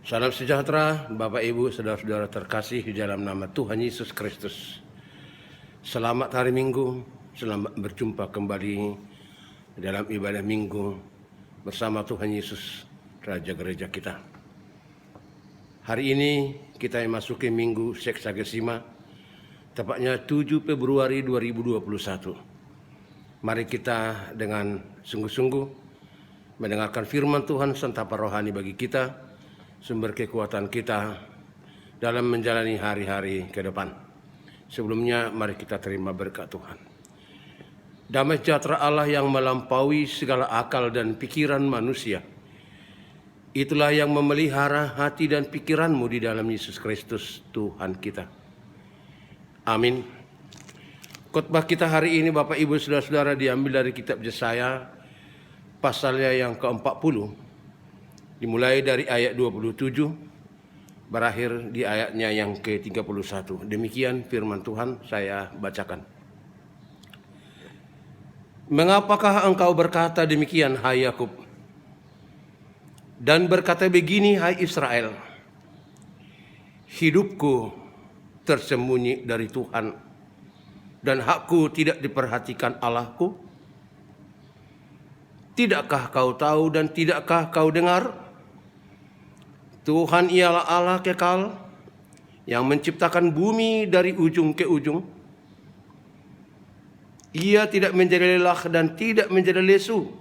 Salam sejahtera Bapak Ibu Saudara-saudara terkasih di dalam nama Tuhan Yesus Kristus. Selamat hari Minggu, selamat berjumpa kembali dalam ibadah Minggu bersama Tuhan Yesus, Raja Gereja kita. Hari ini kita memasuki Minggu Seksagesima, tepatnya 7 Februari 2021. Mari kita dengan sungguh-sungguh mendengarkan firman Tuhan santapan rohani bagi kita, sumber kekuatan kita dalam menjalani hari-hari ke depan. Sebelumnya mari kita terima berkat Tuhan. Damai sejahtera Allah yang melampaui segala akal dan pikiran manusia, itulah yang memelihara hati dan pikiranmu di dalam Yesus Kristus Tuhan kita. Amin. Khotbah kita hari ini Bapak Ibu Saudara-saudara diambil dari kitab Yesaya pasalnya yang ke-40. Dimulai dari ayat 27, berakhir di ayatnya yang ke-31. Demikian firman Tuhan, saya bacakan. Mengapakah engkau berkata demikian, hai Yakub? Dan berkata begini, hai Israel, hidupku tersembunyi dari Tuhan, dan hakku tidak diperhatikan Allahku? Tidakkah kau tahu dan tidakkah kau dengar? Tuhan ialah Allah kekal yang menciptakan bumi dari ujung ke ujung. Ia tidak menjadi lelah dan tidak menjadi lesu.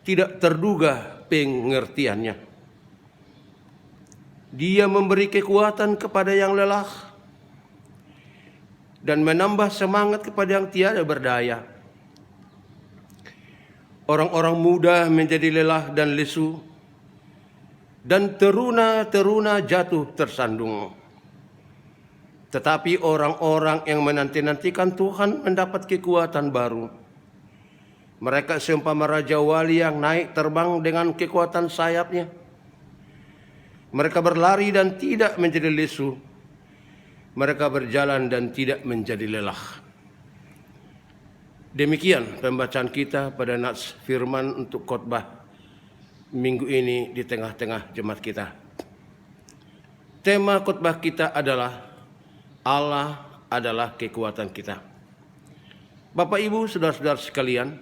Tidak terduga pengertiannya. Dia memberi kekuatan kepada yang lelah dan menambah semangat kepada yang tiada berdaya. Orang-orang muda menjadi lelah dan lesu, dan teruna-teruna jatuh tersandung. Tetapi orang-orang yang menanti-nantikan Tuhan mendapat kekuatan baru. Mereka seumpama raja wali yang naik terbang dengan kekuatan sayapnya. Mereka berlari dan tidak menjadi lesu. Mereka berjalan dan tidak menjadi lelah. Demikian pembacaan kita pada nats firman untuk khotbah minggu ini di tengah-tengah jemaat kita. Tema khotbah kita adalah Allah adalah kekuatan kita. Bapak Ibu Saudara-saudara sekalian,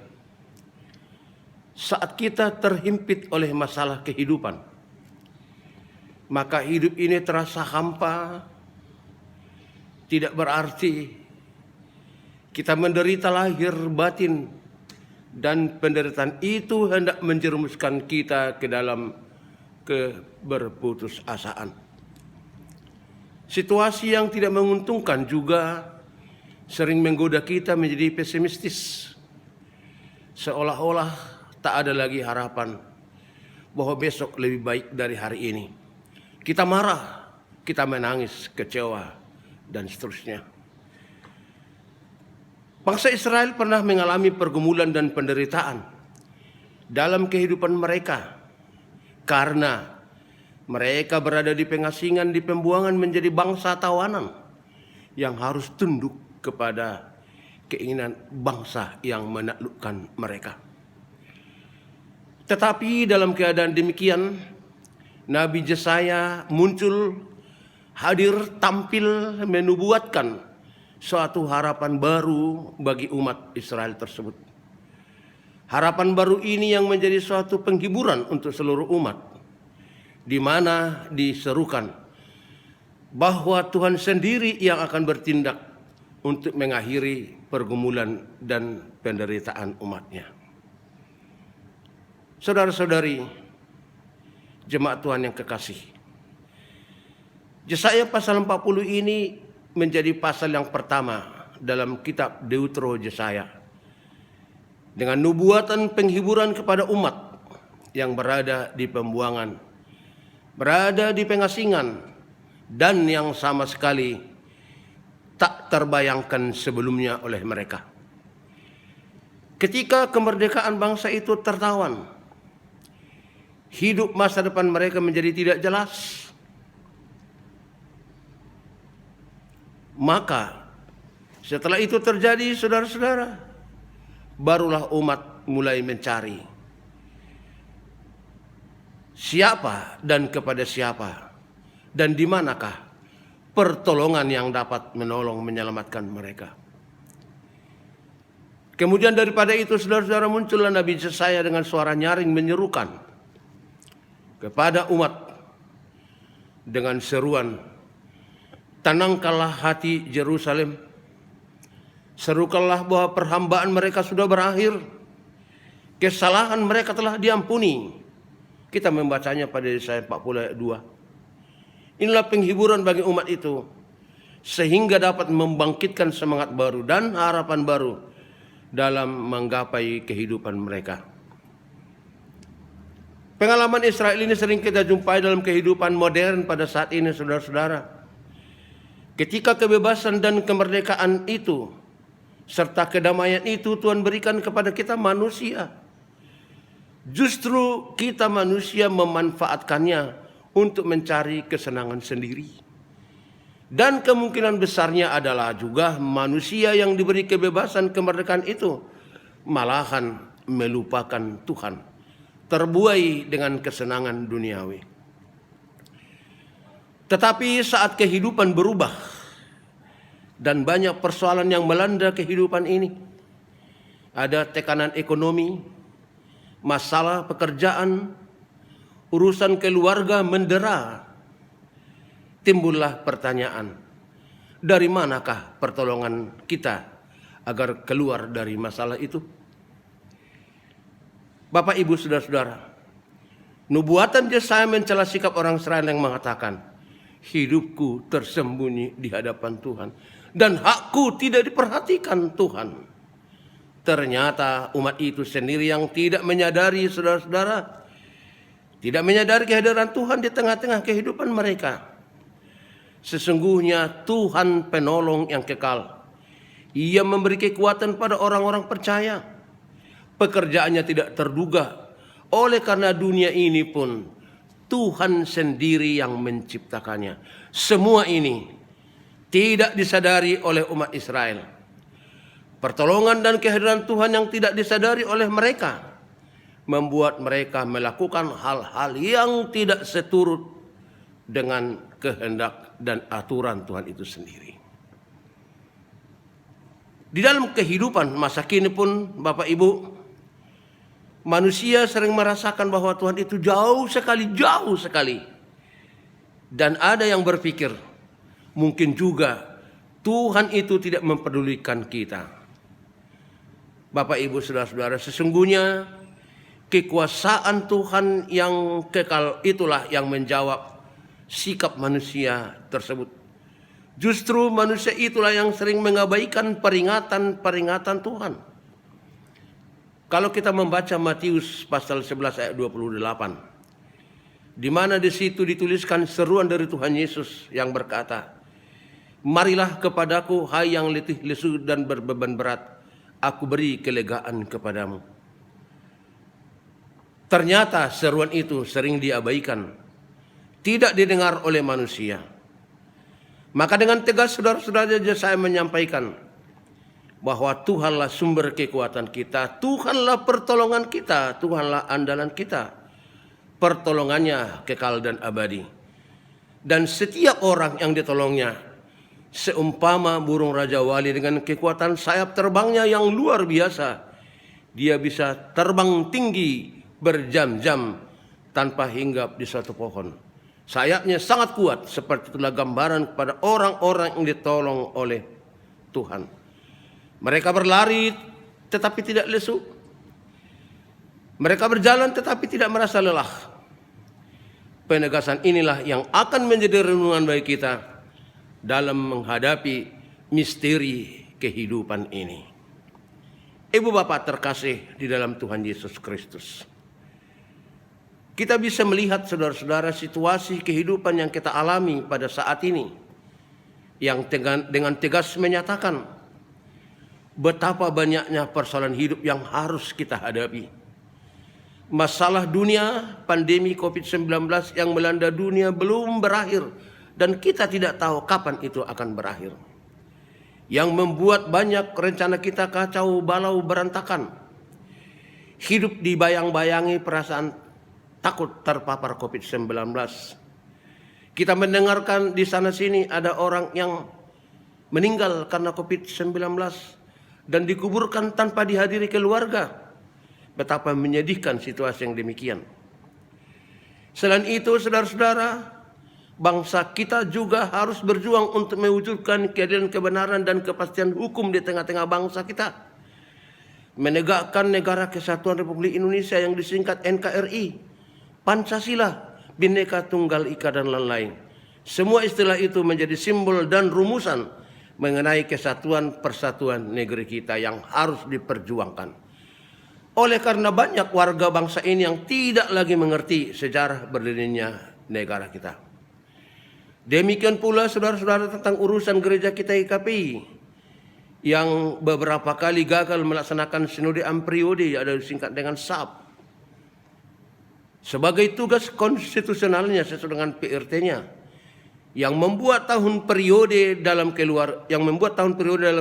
saat kita terhimpit oleh masalah kehidupan, maka hidup ini terasa hampa, tidak berarti. Kita menderita lahir batin, dan penderitaan itu hendak menjerumuskan kita ke dalam keberputusasaan. Situasi yang tidak menguntungkan juga sering menggoda kita menjadi pesimistis. Seolah-olah tak ada lagi harapan bahwa besok lebih baik dari hari ini. Kita marah, kita menangis, kecewa, dan seterusnya. Bangsa Israel pernah mengalami pergumulan dan penderitaan dalam kehidupan mereka karena mereka berada di pengasingan, di pembuangan menjadi bangsa tawanan yang harus tunduk kepada keinginan bangsa yang menaklukkan mereka. Tetapi dalam keadaan demikian, Nabi Yesaya muncul, hadir, tampil, menubuatkan suatu harapan baru bagi umat Israel tersebut. Harapan baru ini yang menjadi suatu penghiburan untuk seluruh umat, di mana diserukan bahwa Tuhan sendiri yang akan bertindak untuk mengakhiri pergumulan dan penderitaan umatnya. Saudara-saudari, jemaat Tuhan yang kekasih, Yesaya pasal 40 ini menjadi pasal yang pertama dalam kitab Deutero Yesaya dengan nubuatan penghiburan kepada umat yang berada di pembuangan, berada di pengasingan, dan yang sama sekali tak terbayangkan sebelumnya oleh mereka. Ketika kemerdekaan bangsa itu tertawan, hidup masa depan mereka menjadi tidak jelas. Maka setelah itu terjadi, saudara-saudara, barulah umat mulai mencari siapa dan kepada siapa dan di manakah pertolongan yang dapat menolong menyelamatkan mereka. Kemudian daripada itu saudara-saudara, muncullah Nabi Yesaya dengan suara nyaring menyerukan kepada umat dengan seruan, tenangkanlah hati Yerusalem, serukanlah bahwa perhambaan mereka sudah berakhir, kesalahan mereka telah diampuni. Kita membacanya pada Yesaya 40 ayat 2. Inilah penghiburan bagi umat itu, sehingga dapat membangkitkan semangat baru dan harapan baru dalam menggapai kehidupan mereka. Pengalaman Israel ini sering kita jumpai dalam kehidupan modern pada saat ini, saudara-saudara. Ketika kebebasan dan kemerdekaan itu serta kedamaian itu Tuhan berikan kepada kita manusia, justru kita manusia memanfaatkannya untuk mencari kesenangan sendiri. Dan kemungkinan besarnya adalah juga manusia yang diberi kebebasan kemerdekaan itu malahan melupakan Tuhan, terbuai dengan kesenangan duniawi. Tetapi saat kehidupan berubah dan banyak persoalan yang melanda kehidupan ini, ada tekanan ekonomi, masalah pekerjaan, urusan keluarga mendera, timbullah pertanyaan, dari manakah pertolongan kita agar keluar dari masalah itu? Bapak, Ibu, saudara-saudara, nubuatan Yesaya mencela sikap orang Israel yang mengatakan, hidupku tersembunyi di hadapan Tuhan dan hakku tidak diperhatikan Tuhan. Ternyata umat itu sendiri yang tidak menyadari, saudara-saudara, tidak menyadari kehadiran Tuhan di tengah-tengah kehidupan mereka. Sesungguhnya Tuhan penolong yang kekal. Ia memberi kekuatan pada orang-orang percaya. Pekerjaannya tidak terduga. Oleh karena dunia ini pun Tuhan sendiri yang menciptakannya. Semua ini tidak disadari oleh umat Israel. Pertolongan dan kehadiran Tuhan yang tidak disadari oleh mereka membuat mereka melakukan hal-hal yang tidak seturut dengan kehendak dan aturan Tuhan itu sendiri. Di dalam kehidupan masa kini pun, Bapak Ibu, manusia sering merasakan bahwa Tuhan itu jauh sekali. Dan ada yang berpikir, mungkin juga Tuhan itu tidak mempedulikan kita. Bapak, Ibu, saudara-saudara, sesungguhnya kekuasaan Tuhan yang kekal itulah yang menjawab sikap manusia tersebut. Justru manusia itulah yang sering mengabaikan peringatan-peringatan Tuhan. Kalau kita membaca Matius pasal 11 ayat 28, di mana di situ dituliskan seruan dari Tuhan Yesus yang berkata, marilah kepadaku hai yang letih lesu dan berbeban berat, aku beri kelegaan kepadamu. Ternyata seruan itu sering diabaikan, tidak didengar oleh manusia. Maka dengan tegas saudara-saudara, saya menyampaikan bahwa Tuhanlah sumber kekuatan kita, Tuhanlah pertolongan kita, Tuhanlah andalan kita. Pertolongannya kekal dan abadi. Dan setiap orang yang ditolongnya seumpama burung Raja Wali dengan kekuatan sayap terbangnya yang luar biasa. Dia bisa terbang tinggi berjam-jam tanpa hinggap di suatu pohon. Sayapnya sangat kuat, seperti itulah gambaran kepada orang-orang yang ditolong oleh Tuhan. Mereka berlari tetapi tidak lesu. Mereka berjalan tetapi tidak merasa lelah. Penegasan inilah yang akan menjadi renungan bagi kita dalam menghadapi misteri kehidupan ini. Ibu bapak terkasih di dalam Tuhan Yesus Kristus, kita bisa melihat saudara-saudara situasi kehidupan yang kita alami pada saat ini, yang dengan tegas menyatakan betapa banyaknya persoalan hidup yang harus kita hadapi. Masalah dunia, pandemi COVID-19 yang melanda dunia belum berakhir dan kita tidak tahu kapan itu akan berakhir. Yang membuat banyak rencana kita kacau balau berantakan. Hidup dibayang-bayangi perasaan takut terpapar COVID-19. Kita mendengarkan di sana sini ada orang yang meninggal karena COVID-19 dan dikuburkan tanpa dihadiri keluarga. Betapa menyedihkan situasi yang demikian. Selain itu, saudara-saudara, bangsa kita juga harus berjuang untuk mewujudkan keadilan, kebenaran, dan kepastian hukum di tengah-tengah bangsa kita. Menegakkan negara kesatuan Republik Indonesia yang disingkat NKRI, Pancasila, Bhinneka Tunggal Ika, dan lain-lain. Semua istilah itu menjadi simbol dan rumusan mengenai kesatuan persatuan negeri kita yang harus diperjuangkan. Oleh karena banyak warga bangsa ini yang tidak lagi mengerti sejarah berdirinya negara kita. Demikian pula saudara-saudara tentang urusan gereja kita IKPI yang beberapa kali gagal melaksanakan sinode ampriode atau disingkat dengan SAP. Sebagai tugas konstitusionalnya sesuai dengan PRT-nya yang membuat tahun periode dalam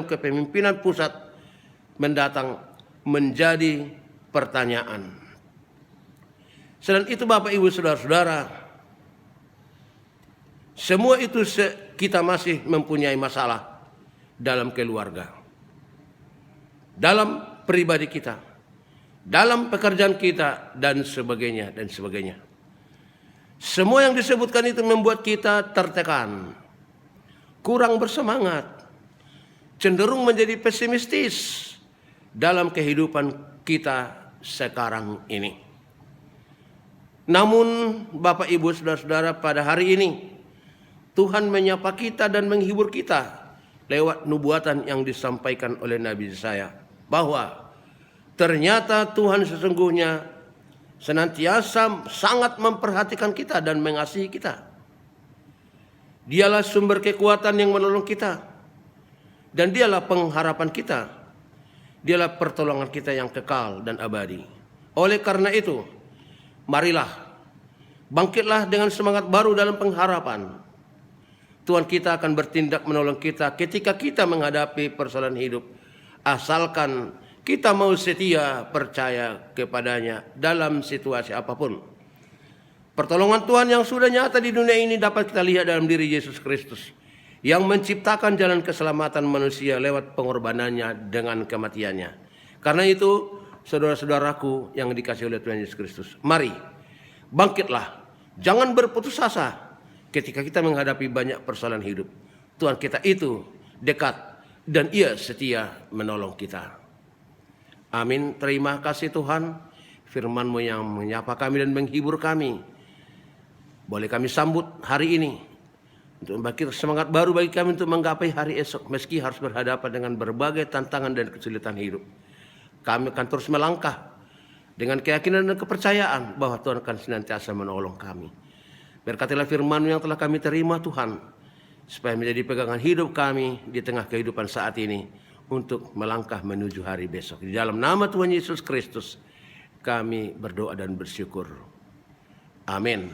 kepemimpinan pusat mendatang menjadi pertanyaan. Selain itu Bapak Ibu Saudara-saudara, semua itu kita masih mempunyai masalah dalam keluarga, dalam pribadi kita, dalam pekerjaan kita, dan sebagainya, dan sebagainya. Semua yang disebutkan itu membuat kita tertekan, kurang bersemangat, cenderung menjadi pesimistis dalam kehidupan kita sekarang ini. Namun Bapak Ibu Saudara-saudara, pada hari ini Tuhan menyapa kita dan menghibur kita lewat nubuatan yang disampaikan oleh Nabi Yesaya, bahwa ternyata Tuhan sesungguhnya senantiasa sangat memperhatikan kita dan mengasihi kita. Dialah sumber kekuatan yang menolong kita, dan dialah pengharapan kita. Dialah pertolongan kita yang kekal dan abadi. Oleh karena itu, marilah bangkitlah dengan semangat baru dalam pengharapan. Tuhan kita akan bertindak menolong kita ketika kita menghadapi persoalan hidup, asalkan kita mau setia percaya kepadanya dalam situasi apapun. Pertolongan Tuhan yang sudah nyata di dunia ini dapat kita lihat dalam diri Yesus Kristus yang menciptakan jalan keselamatan manusia lewat pengorbanannya dengan kematiannya. Karena itu, saudara-saudaraku yang dikasihi oleh Tuhan Yesus Kristus, mari bangkitlah, jangan berputus asa ketika kita menghadapi banyak persoalan hidup. Tuhan kita itu dekat dan Ia setia menolong kita. Amin. Terima kasih Tuhan, firman-Mu yang menyapa kami dan menghibur kami. Boleh kami sambut hari ini untuk membangkitkan semangat baru bagi kami untuk menggapai hari esok, meski harus berhadapan dengan berbagai tantangan dan kesulitan hidup. Kami akan terus melangkah dengan keyakinan dan kepercayaan bahwa Tuhan akan senantiasa menolong kami. Berkatilah firman yang telah kami terima Tuhan, supaya menjadi pegangan hidup kami di tengah kehidupan saat ini untuk melangkah menuju hari besok. Di dalam nama Tuhan Yesus Kristus kami berdoa dan bersyukur. Amin.